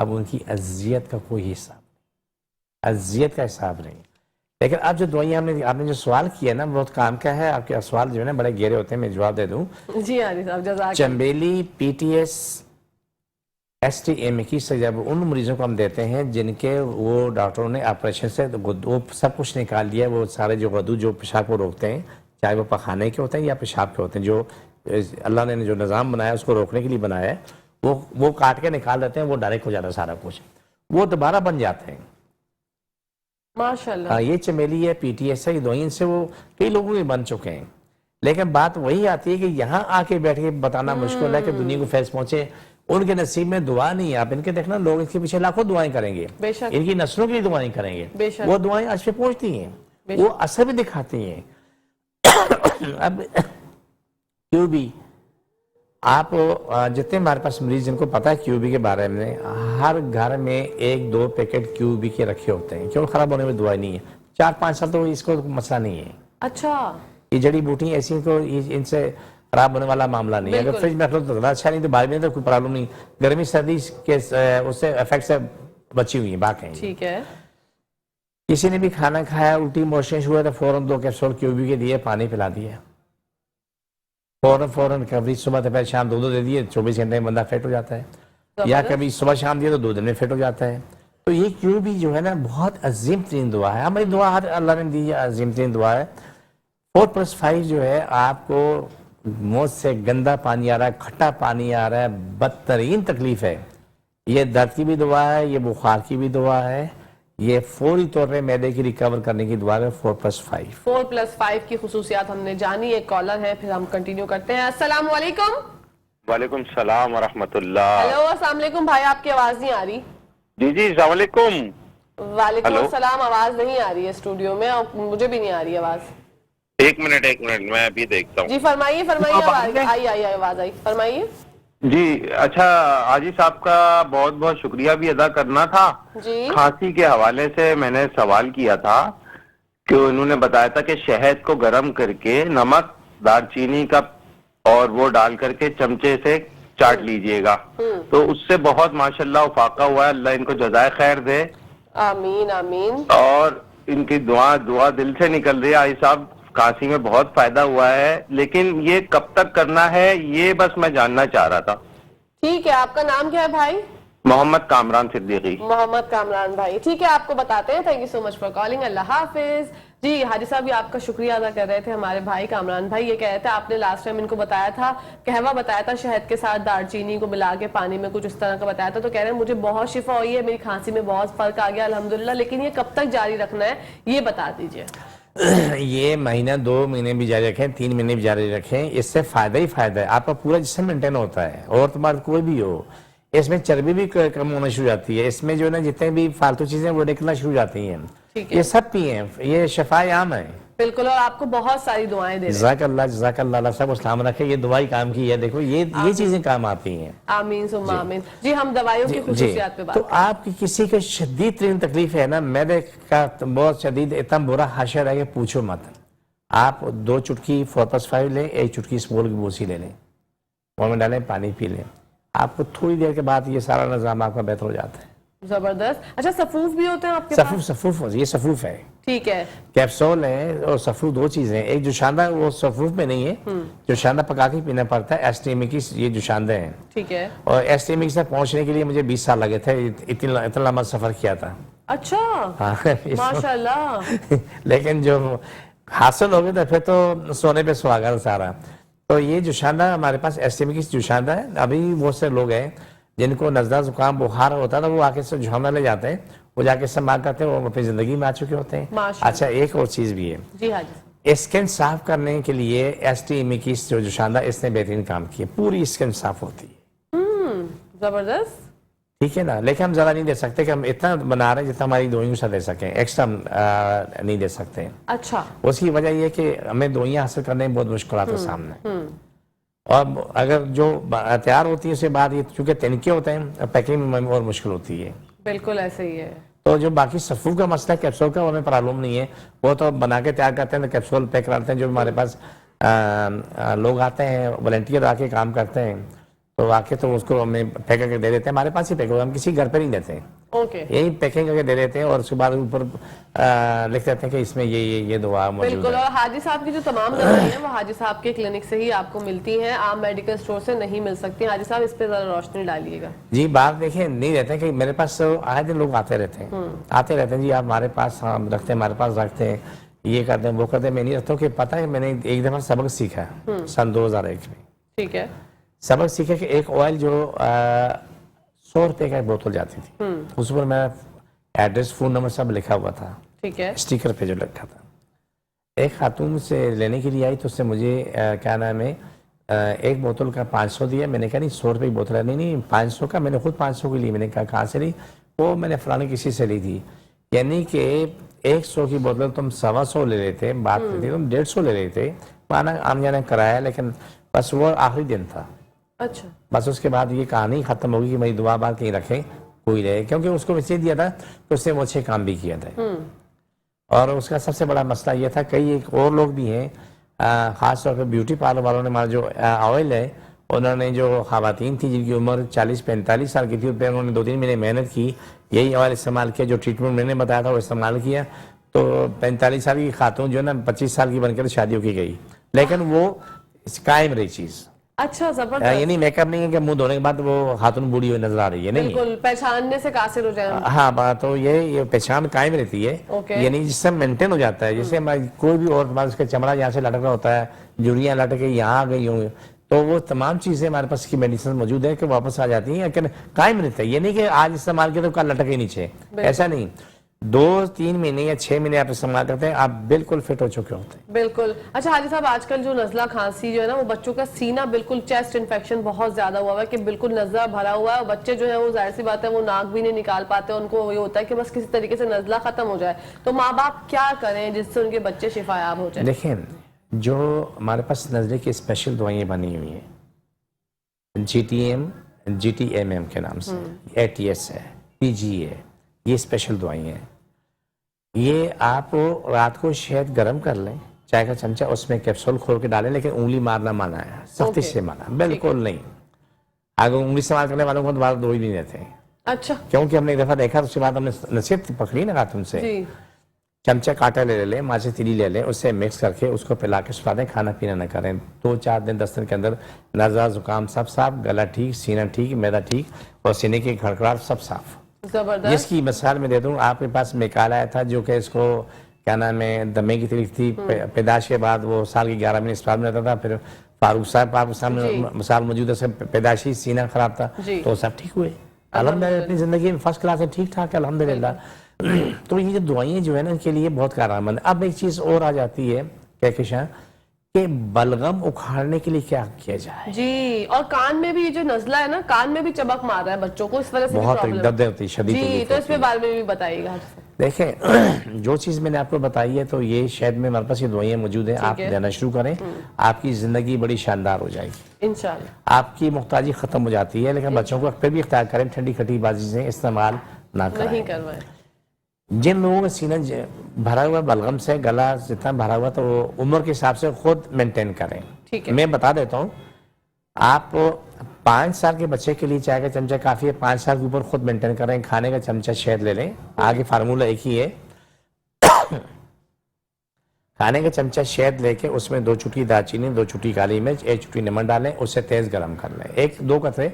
اب ان کی اذیت کا کوئی حساب نہیں، اذیت کا حساب نہیں۔ لیکن اب جو دعائیں آپ نے جو سوال کیا نا بہت کام کا ہے، آپ کے سوال جو ہے نا بڑے گہرے ہوتے ہیں، میں جواب دے دوں۔ جی حاجی صاحب جزاک چنبیلی P T S S T M کی سے جب ان مریضوں کو ہم دیتے ہیں جن کے وہ ڈاکٹروں نے آپریشن سے وہ سب کچھ نکال دیا، وہ سارے جو غدو جو پیشاب کو روکتے ہیں، چاہے وہ پخانے کے ہوتے ہیں یا پیشاب کے ہوتے ہیں، جو اللہ نے جو نظام بنایا اس کو روکنے کے لیے بنایا ہے، وہ کاٹ کے نکال دیتے ہیں، وہ ڈائریکٹ ہو جاتا ہے سارا کچھ، وہ دوبارہ بن جاتے ہیں۔ ماشاء اللہ۔ یہ چمیلی ہے، پی ٹی ایس ہے، یہ دو سے وہ کئی لوگوں کے بن چکے ہیں، لیکن بات وہی آتی ہے کہ یہاں آ کے بیٹھ کے بتانا مشکل ہے کہ دنیا کو فیض پہنچے، ان کے نصیب میں دعا نہیں ہے۔ آپ ان کے دیکھنا لوگ اس کے پیچھے لاکھوں دعائیں کریں گے، بے شک ان کی نسلوں کے لیے دعائیں کریں گے، بے شک وہ دعائیں آج پہ پہنچتی ہیں، وہ اثر بھی دکھاتی ہیں۔ اب کیو بی آپ جتنے ہمارے پاس مریض جن کو پتا ہے کیو بی کے بارے میں، ہر گھر میں 1-2 پیکٹ کیو بی کے رکھے ہوتے ہیں، کیوں خراب ہونے میں دعائیں نہیں ہے، 4-5 سال تو اس کو مسئلہ نہیں ہے۔ اچھا یہ جڑی بوٹی ایسی کو ان سے خراب ہونے والا معاملہ نہیں ہے، اگر فریج میں رکھ لو تو زیادہ اچھا، نہیں تو باہر میں تو کوئی پرابلم نہیں، گرمی سردی کے اس سے افیکٹ سے بچی ہوئی ہیں باقی ہیں۔ ٹھیک ہے۔ کسی نے بھی کھانا کھایا الٹی موشن ہوا تو فوراً 2 کیپسول کیو بی کے دیے، پانی پلا دیا، فوراً کبھی صبح دوپہر شام 2 دے دیے، 24 گھنٹے میں بندہ فٹ ہو جاتا ہے، یا کبھی صبح شام دیا تو 2 دن میں فٹ ہو جاتا ہے۔ تو یہ کیو بی جو ہے نا بہت عظیم ترین دعا ہے، ہماری دعا ہر اللہ نے دی ہے، عظیم ترین دعا ہے۔ 4+5 جو ہے آپ کو موت سے گندا پانی آ رہا ہے، کھٹا پانی آ رہا ہے، بدترین تکلیف ہے، یہ درد کی بھی دعا ہے، یہ بخار کی بھی دعا ہے، یہ فوری طور پہ معدے کی ریکور کرنے کی دعا ہے۔ 4+5 4+5 کی خصوصیات ہم نے جانی۔ ایک کالر ہے، پھر ہم کنٹینیو کرتے ہیں۔ السلام علیکم۔ وعلیکم السلام ورحمۃ اللہ۔ ہیلو السلام علیکم بھائی، آپ کی آواز نہیں آ رہی۔ جی السلام علیکم۔ وعلیکم السلام، آواز نہیں آ رہی ہے اسٹوڈیو میں، اور مجھے بھی نہیں آ رہی آواز۔ ایک منٹ میں ابھی دیکھتا ہوں۔ جی فرمائیے آواز آئی آواز آئی، فرمائیے۔ جی اچھا، حاجی صاحب کا بہت بہت شکریہ بھی ادا کرنا تھا۔ جی کھانسی کے حوالے سے میں نے سوال کیا تھا کہ انہوں نے بتایا تھا کہ شہد کو گرم کر کے نمک، دار چینی کا اور وہ ڈال کر کے چمچے سے چاٹ لیجئے گا، تو اس سے بہت ماشاءاللہ افاقہ ہوا ہے، اللہ ان کو جزائے خیر دے۔ آمین آمین۔ اور ان کی دعا دل سے نکل رہی ہے حاجی صاحب، کھانسی میں بہت فائدہ ہوا ہے، لیکن یہ کب تک کرنا ہے یہ بس میں جاننا چاہ رہا تھا۔ ٹھیک ہے، آپ کا نام کیا ہے بھائی؟ محمد کامران صدیقی۔ محمد کامران بھائی، ٹھیک ہے، آپ کو بتاتے ہیں۔ Thank you so much for calling, اللہ حافظ۔ جی حاجی صاحب یہ آپ کا شکریہ ادا کر رہے تھے ہمارے بھائی کامران بھائی، یہ کہہ رہے تھے آپ نے لاسٹ ٹائم ان کو بتایا تھا، قہوہ بتایا تھا شہد کے ساتھ دار چینی کو ملا کے پانی میں کچھ اس طرح کا بتایا تھا، تو کہہ رہے ہیں مجھے بہت شفا ہوئی ہے، میری کھانسی میں بہت فرق آ گیا الحمدللہ، لیکن یہ کب تک جاری رکھنا ہے یہ بتا دیجئے۔ یہ مہینہ 2 مہینے بھی جاری رکھیں، 3 مہینے بھی جاری رکھیں، اس سے فائدہ ہی فائدہ ہے، آپ کا پورا جسم مینٹین ہوتا ہے، اور تمہارا کوئی بھی ہو، اس میں چربی بھی کم ہونا شروع ہو جاتی ہے، اس میں جو ہے نا جتنے بھی فالتو چیزیں وہ نکلنا شروع ہو جاتی ہیں، یہ سب پئیں، یہ شفا عام ہے۔ بالکل، اور آپ کو بہت ساری دعائیں دے رہے ہیں۔ جزاک اللہ، اللہ صاحب اسلام رکھے، یہ دعائی کام کی ہے، دیکھو یہ چیزیں کام آتی ہیں۔ آمین ثم آمین۔ جی ہم دوائیوں کی خصوصیات پہ بات تو آپ کی کسی کو شدید ترین تکلیف ہے نا، میرے کا بہت شدید، اتنا برا حاشر ہے کہ پوچھو مت، آپ 2 چٹکی 4+5 لیں، 1 چٹکی اسمول کی بوسی لے لیں، وہ میں ڈالیں، پانی پی لیں، آپ کو تھوڑی دیر کے بعد یہ سارا نظام آپ کا بہتر ہو جاتا ہے۔ زبردست۔ اچھا صفوف بھی ہوتے ہیں آپ کے پاس؟ صفوف، یہ صفوف ہے، ٹھیک ہے۔ کیپسول ہے اور صفوف 2 چیزیں ہیں، ایک جوشاندہ وہ صفوف میں نہیں ہے، جوشاندہ پکا کے پینا پڑتا ہے، ایسٹیمیکس یہ جوشاندہ ہیں، ٹھیک ہے۔ اور ایسٹیمیکس سے پہنچنے کے لیے مجھے 20 سال لگے تھے، اتنا لمبا سفر کیا تھا۔ اچھا ہاں ماشاءاللہ۔ لیکن جو حاصل ہو گئے تو پھر تو سونے پہ سہاگا سارا۔ تو یہ جوشاندہ ہمارے پاس ایسٹیمیکس جوشاندہ ہے، ابھی بہت سے لوگ ہیں جن کو نزلہ زکام بخار ہوتا تھا، وہ آ کے جوشاندہ لے جاتے ہیں، وہ جا کے استعمال کرتے ہیں، وہ اپنی زندگی میں آ چکے ہوتے ہیں۔ اچھا ایک اور چیز بھی ہے، جی حاجی، اسکن صاف کرنے کے لیے ایسٹیمیکس جو جوشاندہ اس نے بہترین کام کیا، پوری اسکن صاف ہوتی ہے۔ زبردست۔ ٹھیک ہے نا، لیکن ہم زیادہ نہیں دے سکتے کہ ہم اتنا بنا رہے ہیں جتنا ہماری دوائیوں سے دے سکیں، ایکسٹرا نہیں دے سکتے۔ اچھا، اس کی وجہ یہ کہ ہمیں دوائیاں حاصل کرنے میں بہت مشکلات ہے سامنے، اور اگر جو تیار ہوتی ہے اس کے بعد یہ چونکہ تنکے ہوتے ہیں، پیکنگ میں اور مشکل ہوتی ہے۔ بالکل ایسے ہی ہے۔ تو جو باقی صفوف کا مسئلہ ہے، کیپسول کا، ہمیں پرابلم نہیں ہے، وہ تو بنا کے تیار کرتے ہیں، تو کیپسول پیک کراتے ہیں، جو ہمارے پاس لوگ آتے ہیں والنٹیئر آ کے کام کرتے ہیں، تو آ کے تو اس کو ہمیں پیک کر کے دے دیتے ہیں, ہمارے پاس ہی پیک ہوگا, ہم کسی گھر پہ نہیں دیتے ہیں, اوکے یہی پیکنگ کر کے دے دیتے ہیں اور اس کے بعد اوپر لکھ دیتے ہیں کہ اس میں یہ دوا موجود بالکل. ہے. اور حاجی صاحب کی جو تمام دوائیں ہیں وہ حاجی صاحب کے کلینک سے ہی آپ کو ملتی ہیں, عام میڈیکل اسٹور سے نہیں مل سکتی. حاجی صاحب اس پہ ذرا روشنی ڈالیے گا. جی بات دیکھیں, نہیں رہتے کہ میرے پاس آئے دن لوگ آتے رہتے ہیں جی آپ ہمارے پاس ہم رکھتے ہیں, ہمارے پاس رکھتے ہیں, یہ کرتے ہیں وہ کرتے ہیں. میں نہیں رکھتا ہوں کہ پتہ ہے میں نے ایک دفعہ سبق سیکھا سن 2001 میں, ٹھیک ہے, سبق سیکھا کہ ایک آئل جو 100 روپے کا ایک بوتل جاتی تھی, اس پر میں ایڈریس فون نمبر سب لکھا ہوا تھا, ٹھیک ہے, اسٹیکر پہ جو لکھا تھا. ایک خاتون سے لینے کے لیے آئی تو اس سے مجھے کیا نام ہے ایک بوتل کا 500 دیا. میں نے کہا نہیں 100 روپے کی بوتل ہے. نہیں 500 کا. میں نے خود 500 کی لی. میں نے کہا کہاں سے لی؟ وہ میں نے فلانے کسی سے لی تھی. یعنی کہ 100 کی بوتل تم 125 لے لیتے, بات کرتے تم 150 لے لیتے, مانا آم جانے کرایا, لیکن بس وہ آخری دن تھا. اچھا, بس اس کے بعد یہ کہانی ختم ہوگی کہ میری دعا بات کہیں رکھیں کوئی رہے, کیونکہ اس کو ویسے دیا تھا تو اس سے وہ اچھے کام بھی کیا تھا. اور اس کا سب سے بڑا مسئلہ یہ تھا, کئی ایک اور لوگ بھی ہیں خاص طور پہ بیوٹی پارلر والوں نے ہمارا جو آئل ہے, انہوں نے جو خواتین تھی جن کی عمر 40-45 سال کی تھی, اس پہ انہوں نے 2-3 مہینے محنت کی, یہی آئل استعمال کیا, جو ٹریٹمنٹ میں نے بتایا تھا وہ استعمال کیا, تو 45 سال کی خاتون جو ہے نا 25 سال کی بن کر شادیوں کی گئی, لیکن وہ قائم رہی چیز. اچھا, زبردست. یہ نہیں میک اپ نہیں ہے کہ منہ دھونے کے بعد وہ خاتون بوڑھی ہوئی نظر آ رہی ہے, نہیں. بالکل پہچاننے سے قاصر ہو جائیں. ہاں بات تو یہ پہچان قائم رہتی ہے, یعنی جس سے مینٹین ہو جاتا ہے. جیسے کوئی بھی اور اس کا چمڑا یہاں سے لٹک رہا ہوتا ہے, جوڑیاں لٹک کے یہاں آ گئی ہوں, تو وہ تمام چیزیں ہمارے پاس کی میڈیسن موجود ہے کہ واپس آ جاتی ہیں, لیکن قائم رہتا ہے. یہ نہیں کہ آج استعمال کیا تو کل لٹک ہی نیچے, ایسا نہیں. 2-3 مہینے یا 6 مہینے آپ استعمال کرتے ہیں, آپ بالکل فٹ ہو چکے ہوتے ہیں. بالکل. اچھا حاجی صاحب, آج کل جو نزلہ کھانسی جو ہے نا وہ بچوں کا سینہ بالکل چیسٹ انفیکشن بہت زیادہ ہوا ہے کہ بالکل نزلہ بھرا ہوا ہے. بچے جو ہیں وہ ظاہر سی بات ہے وہ ناک بھی نہیں نکال پاتے, ان کو یہ ہوتا ہے کہ بس کسی طریقے سے نزلہ ختم ہو جائے. تو ماں باپ کیا کریں جس سے ان کے بچے شفا یاب ہو جائیں؟ دیکھیں, جو ہمارے پاس نزلے کی اسپیشل دوائیں بنی ہوئی ہیں, GTMM کے نام سے, ATS ہے, PG ہے, یہ اسپیشل دوائیں ہیں. یہ آپ رات کو شہد گرم کر لیں, چائے کا چمچہ, اس میں کیپسول کھول کے ڈالیں, لیکن انگلی مارنا منع ہے, سختی سے منع, بالکل نہیں. اگر انگلی استعمال کرنے والوں کو دوبارہ دو ہی نہیں رہتے ہیں. اچھا, کیونکہ ہم نے ایک دفعہ دیکھا, اس کے بعد ہم نے نصیحت پکڑی نا خاتون سے, چمچہ کانٹا لے لیں, ماچی تیلی لے لیں, اس سے مکس کر کے اس کو پلا کے سلا دیں, کھانا پینا نہ کریں. 2-4 دن 10 دن کے اندر نزلہ زکام سب صاف, گلا ٹھیک, سینہ ٹھیک, میدا ٹھیک, اور سینے کی کھڑکھڑاہٹ سب صاف. زبردست. جس کی مثال میں دے دوں, آپ کے پاس میکال آیا تھا جو کہ اس کو کیا نام ہے دمے کی تکلیف تھی, پیدائش کے بعد وہ سال کی 11 مہینے اسپتال میں رہتا تھا. پھر فاروق صاحب آپ کے سامنے مثال موجود ہے, پیدائشی سینہ خراب تھا, تو سب ٹھیک ہوئے الحمدللہ, اپنی زندگی میں فرسٹ کلاس ہے, ٹھیک ٹھاک ہے الحمدللہ. تو یہ جو دوائیں جو ہے نا ان کے لیے بہت کارآمد ہے. اب ایک چیز اور آ جاتی ہے کہکشاں, کہ بلغم اکھاڑنے کے لیے کیا کیا جائے. جی, اور کان میں بھی یہ جو نزلہ ہے نا, کان میں بھی چبک مار رہا ہے بچوں کو, اس وجہ سے بہت دردیں ہوتی ہے, شدید جی, تکلیف تو اس ہوتی کے ہے. بارے میں بھی بتائیے گا. دیکھیں, جو چیز میں نے آپ کو بتائی ہے تو یہ شہد میں ہمارے پاس یہ دوائیں موجود ہیں, آپ لینا شروع کریں, آپ کی زندگی بڑی شاندار ہو جائے گی انشاءاللہ. آپ کی محتاجی ختم ہو جاتی ہے, لیکن بچوں کو پھر بھی اختیار کریں, ٹھنڈی کھٹی بازی سے استعمال نہ نہیں کریں. کروائیں. جن لوگوں کا سینہ بھرا ہوا بلغم سے, گلا جتنا بھرا ہوا, تو وہ عمر کے حساب سے خود مینٹین کریں. میں بتا دیتا ہوں, آپ 5 سال کے بچے کے لیے چائے کا چمچہ کافی ہے, 5 سال کے اوپر خود مینٹین کریں. کھانے کا چمچہ شہد لے لیں, آگے فارمولہ ایک ہی ہے, کھانے کا چمچہ شہد لے کے اس میں 2 چٹکی دارچینی, 2 چٹکی کالی مرچ, 1 چٹکی نمک ڈالیں, اسے تیز گرم کر لیں. 1-2 قطرے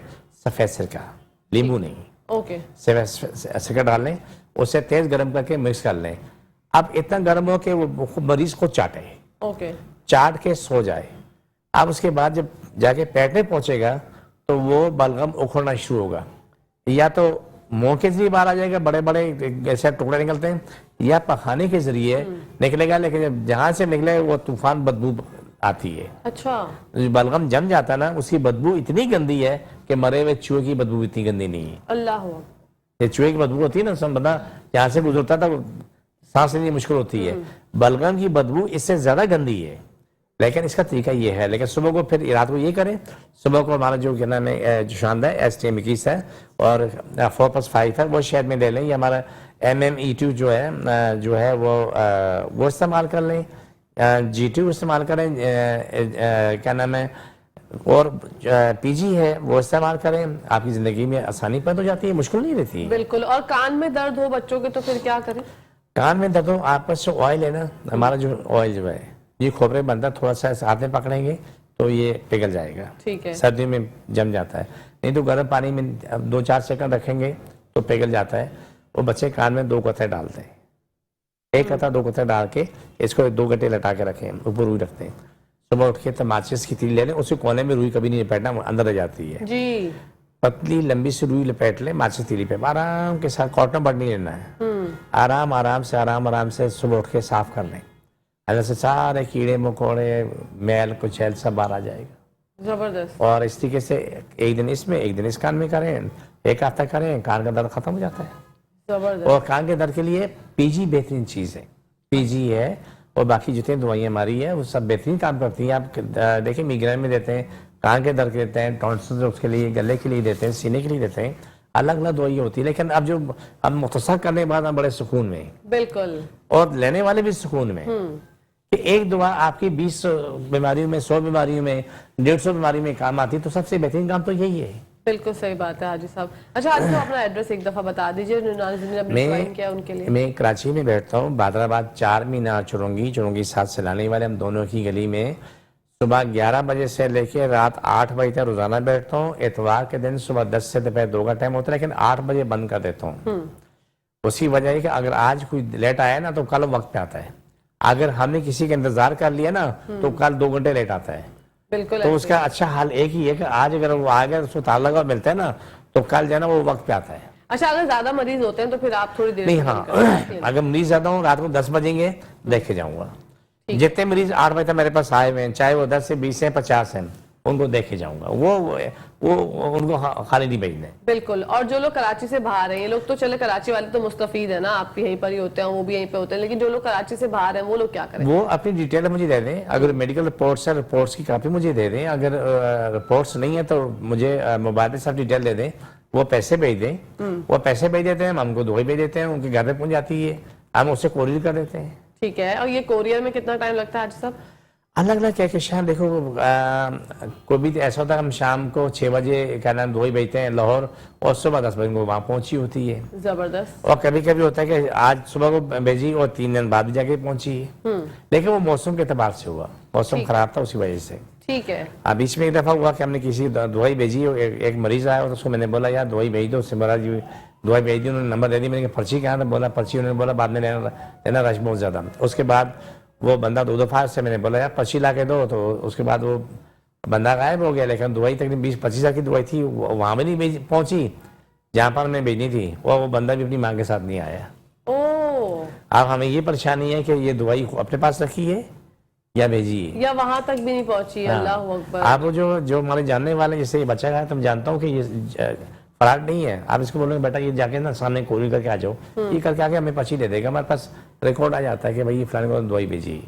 سفید سرکہ, لیمبو نہیں, اوکے, سرکہ ڈال لیں, اسے تیز گرم کر کے مکس کر لیں. اب اتنا گرم ہو کہ وہ مریض کو چاٹے, اوکے, چاٹ کے سو جائے. اب اس کے بعد جب جا کے پیٹ میں پہنچے گا تو وہ بلغم اکھڑنا شروع ہوگا, یا تو منہ کے ذریعے باہر آ جائے گا, بڑے بڑے ایسے ٹکڑے نکلتے ہیں, یا پخانے کے ذریعے نکلے گا, لیکن جب جہاں سے نکلے وہ طوفان بدبو آتی ہے. اچھا, بلغم جم جاتا ہے نا, اس کی بدبو اتنی گندی ہے کہ مرے ہوئے چوہے کی بدبو اتنی گندی نہیں ہے. اللہ, یہ چوہے کی بدبو ہوتی ہے نا, بندہ یہاں سے گزرتا تھا سانس لینے مشکل ہوتی ہے, بلغم کی بدبو اس سے زیادہ گندی ہے. لیکن اس کا طریقہ یہ ہے, لیکن صبح کو پھر رات کو یہ کریں, صبح کو ہمارا جو کیا نام ہے جو شاندار STM 21 ہے اور 4+5 ہے, وہ شہد میں لے لیں. یہ ہمارا MME2 جو ہے وہ استعمال کر لیں, G2 استعمال کریں, کیا نام ہے اور پی جی ہے وہ استعمال کریں, آپ کی زندگی میں آسانی پیدا ہو جاتی ہے, مشکل نہیں رہتی. بالکل. اور کان میں درد ہو بچوں کے تو پھر کیا کریں؟ کان میں درد ہو, آپ پاس جو آئل ہے نا, ہمارا جو آئل جو ہے یہ کھوپرے بنتا ہے, تھوڑا سا ہاتھ میں پکڑیں گے تو یہ پگھل جائے گا. ٹھیک ہے. سردی میں جم جاتا ہے, نہیں تو گرم پانی میں 2-4 سیکنڈ رکھیں گے تو پگھل جاتا ہے. وہ بچے کان میں 2 قطرے ڈالتے ہیں, 1 قطرہ 2 قطرے ڈال کے اس کو 2 گھنٹے لٹا کے رکھیں, اوپر روئی رکھتے ہیں. صبح اٹھ کے تو ماچس کی تیل لے لیں, اس کے کونے میں روئی کبھی نہیں لپیٹنا, اندر رہ جاتی ہے. جی. پتلی لمبی سی روئی لپیٹ لیں ماچس تیلی پہ, آرام کے ساتھ, کاٹن بڈ نہیں لینا ہے, آرام سے صبح اٹھ کے صاف کر لیں. ایسے سارے کیڑے مکوڑے میل کچیل سب باہر آ جائے گا. زبردست. اور اس طریقے سے ایک دن اس میں ایک دن اس کان میں کریں, 1 ہفتہ کریں, کان کا درد ختم ہو جاتا ہے. زبردست. اور کان کے درد کے لیے پی جی بہترین چیز ہے. پی جی ہے اور باقی جتنے دوائیاں ہماری ہیں وہ سب بہترین کام کرتی ہیں. آپ دیکھیں میگرین میں دیتے ہیں, کان کے درد کے دیتے ہیں, ٹونسلز کے لیے, گلے کے لیے دیتے ہیں, سینے کے لیے دیتے ہیں, الگ الگ دوائیاں ہوتی ہیں. لیکن اب جو ہم مختصر کرنے کے بعد ہم بڑے سکون میں ہیں, بالکل, اور لینے والے بھی سکون میں کہ ایک دعا آپ کی 20 بیماریوں میں, 100 بیماریوں میں, 150 بیماریوں میں کام آتی ہے. تو سب سے بہترین کام تو یہی ہے. بالکل صحیح بات ہے حاجی صاحب. اچھا حاجی صاحب اپنا ایڈریس ایک دفعہ بتا دیجیے جنہوں نے جوائن کیا ان کے لیے. میں کراچی میں بیٹھتا ہوں, بادر آباد 4 مینار چرونگی 7 سیلانی والے, ہم دونوں کی گلی میں صبح 11 بجے سے لے کے رات 8 بجے تک روزانہ بیٹھتا ہوں. اتوار کے دن صبح 10 سے دوپہر 2 کا ٹائم ہوتا ہے, لیکن 8 بجے بند کر دیتا ہوں. اسی وجہ ہے کہ اگر آج کوئی لیٹ آیا نا تو کل وقت پہ آتا ہے, اگر ہم نے کسی کا انتظار کر لیا نا تو کل 2 گھنٹے لیٹ آتا ہے. بالکل. تو اس کا اچھا حال ایک ہی ہے کہ آج اگر وہ آ گیا اس کو تعلق لگا ملتا ہے نا تو کل جو ہے نا وہ وقت پہ آتا ہے. اچھا اگر زیادہ مریض ہوتے ہیں تو پھر آپ تھوڑی دیر نہیں, ہاں اگر مریض زیادہ ہوں رات کو 10 بجیں گے دیکھ کے جاؤں گا. جتنے مریض 8 بجے تک میرے پاس آئے ہوئے ہیں, چاہے وہ 10 سے 20 ہیں 50 ہیں, ان کو دیکھ کے جاؤں گا. وہ ان کو خالی نہیں بھیجنا ہے. بالکل. اور جو لوگ کراچی سے باہر ہیں, یہ لوگ تو چلے کراچی والے تو مستفید ہیں نا, آپ بھی یہیں پر ہی ہوتے ہیں, وہ بھی یہیں پہ ہوتے ہیں, لیکن جو لوگ کراچی سے باہر ہیں وہ لوگ کیا کریں؟ وہ اپنی ڈیٹیل مجھے دے دیں. اگر میڈیکل رپورٹس ہے, رپورٹس کی کاپی مجھے دے دیں. اگر رپورٹس نہیں ہے تو مجھے موبائل پہ سب ڈیٹیل دے دیں, وہ پیسے بھیج دیں. وہ پیسے بھیج دیتے ہیں, ہم کو دوائی بھیج دیتے ہیں, ان کے گھر پہ پہنچ جاتی ہے, ہم اسے کوریئر کر دیتے ہیں. ٹھیک ہے. اور یہ کوریئر میں کتنا ٹائم لگتا ہے حاجی صاحب؟ الگ الگ کیا کہ شام دیکھو, کوئی بھی ایسا ہوتا ہے ہم شام کو 6 بجے کیا نام دوائی بھیجتے ہیں لاہور, اور صبح 10 بجے کو وہاں پہنچی ہوتی ہے. زبردست. اور کبھی کبھی ہوتا ہے کہ آج صبح کو بھیجی اور 3 دن بعد جا کے پہنچی ہے. لیکن وہ موسم کے اعتبار سے ہوا, موسم خراب تھا اسی وجہ سے. ٹھیک ہے. بیچ میں ایک دفعہ ہوا کہ ہم نے کسی دوائی بھیجی, ایک مریض آیا, اس کو میں نے بولا یار دوائی بھیج دو, اس سے بولا جی دوائی بھیج دی, انہوں نے نمبر دے دی, میں نے کہا پرچی کہاں تھا, بولا پرچی, انہوں نے بولا بعد میں لینا رش بہت زیادہ. اس کے بعد وہ بندہ 2 دفعہ سے میں نے بولا یار پرچی لا کے دو, تو اس کے بعد وہ بندہ غائب ہو گیا. لیکن دوائی تقریباً 20-25 ہزار کی دوائی تھی, وہاں بھی نہیں پہنچی جہاں پر میں بھیجنی تھی, وہ بندہ بھی اپنی ماں کے ساتھ نہیں آیا. اب ہمیں یہ پریشانی ہے کہ یہ دوائی اپنے پاس رکھی ہے یا بھیجی ہے یا وہاں تک بھی نہیں پہنچی. اللہ اکبر. آپ جو ہمارے جاننے والے جیسے یہ بچہ گیا, تم جانتا ہوں کہ یہ فراڈ نہیں ہے. آپ اس کو بولیں بیٹا یہ جا کے نا سامنے کوریئر کر کے آ جاؤ, یہ کر کے آ کے ہمیں پرچی دے دے گا, ہمارے پاس ریکارڈ آ جاتا ہے کہ بھائی فلانے کو دوائی بھیجی.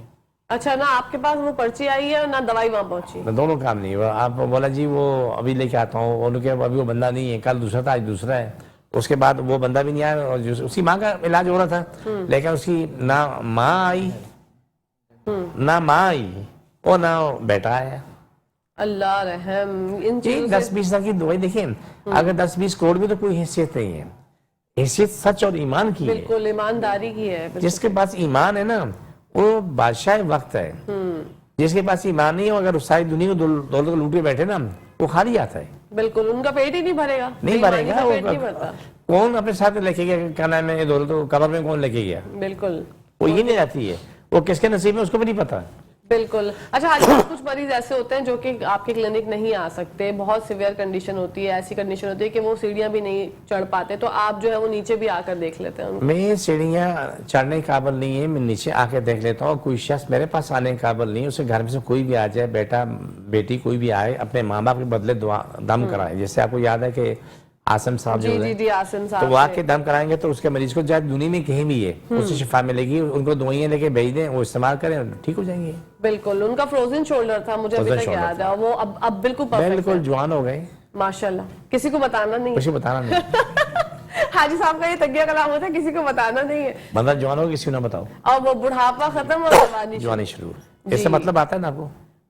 اچھا, نہ آپ کے پاس وہ پرچی آئی ہے نہ دوائی وہاں پہنچی؟ دونوں کام نہیں ہوا. آپ بولا جی وہ ابھی لے کے آتا ہوں, ان کے ابھی وہ بندہ نہیں ہے, کل دوسرا تھا آج دوسرا ہے. اس کے بعد وہ بندہ بھی نہیں آیا, اور اس کی ماں کا علاج ہو رہا تھا, لیکن اس کی نہ ماں آئی اور نہ بیٹا آیا. اللہ رحم. ان 10-20 ہزار کی دوائی دیکھیں, اگر 10-20 کروڑ بھی تو کوئی حیثیت نہیں ہے. حیثیت سچ اور ایمان کی ہے, بالکل ایمانداری کی ہے. جس کے پاس ایمان ہے نا وہ بادشاہ وقت ہے. جس کے پاس ایمان نہیں ہو, اگر ساری دنیا کو دولت لوٹے بیٹھے نا وہ خالی آتا ہے. بالکل, ان کا پیٹ ہی نہیں بھرے گا. نہیں بھرے گا. پیٹ نہیں بھرتا. کون اپنے ساتھ لے کے گیا, کیا نام ہے دولت, قبر میں کون لے کے گیا؟ بالکل, وہ یہ نہیں جاتی ہے, وہ کس کے نصیب میں اس کو بھی نہیں پتا. بالکل. اچھا حاجی صاحب, کچھ مریض ایسے ہوتے ہیں جو کہ آپ کے کلینک نہیں آ سکتے, بہت سیویئر کنڈیشن ہوتی ہے, ایسی کنڈیشن ہوتی ہے کہ وہ سیڑھیاں بھی نہیں چڑھ پاتے, تو آپ جو ہے وہ نیچے بھی آ کر دیکھ لیتے ہیں؟ میں سیڑھیاں چڑھنے قابل نہیں ہے, میں نیچے آ کے دیکھ لیتا ہوں. کوئی شخص میرے پاس آنے قابل نہیں ہے, اسے گھر میں سے کوئی بھی آ جائے, بیٹا بیٹی کوئی بھی آئے, اپنے ماں باپ کے بدلے دم کرائے. جیسے آپ کو یاد ہے کہ آسم صاحب جو ہے, جی آسم صاحب, تو وہ آ کے دم کرائیں گے تو اس کے مریض کو جائے دنیا میں کہیں بھی ہے اس سے شفا ملے گی. ان کو دوائیاں لے کے بھیج دیں, وہ استعمال کریں, ٹھیک ہو جائیں گے. بالکل. ان کا فروزن شولڈر تھا, مجھے ابھی تک یاد ہے, وہ اب بالکل پرفیکٹ ہے, بالکل جوان ہو گئے ماشاءاللہ. کسی کو بتانا نہیں, کسی کو بتانا نہیں. حاجی صاحب کا یہ تقیہ کلام ہوتا ہے, کسی کو بتانا نہیں ہے. بندہ جوان ہو کسی کو نہ بتاؤ, اور وہ بڑھاپا ختم اور جوانی شروع. اس سے مطلب آتا ہے نا آپ کو,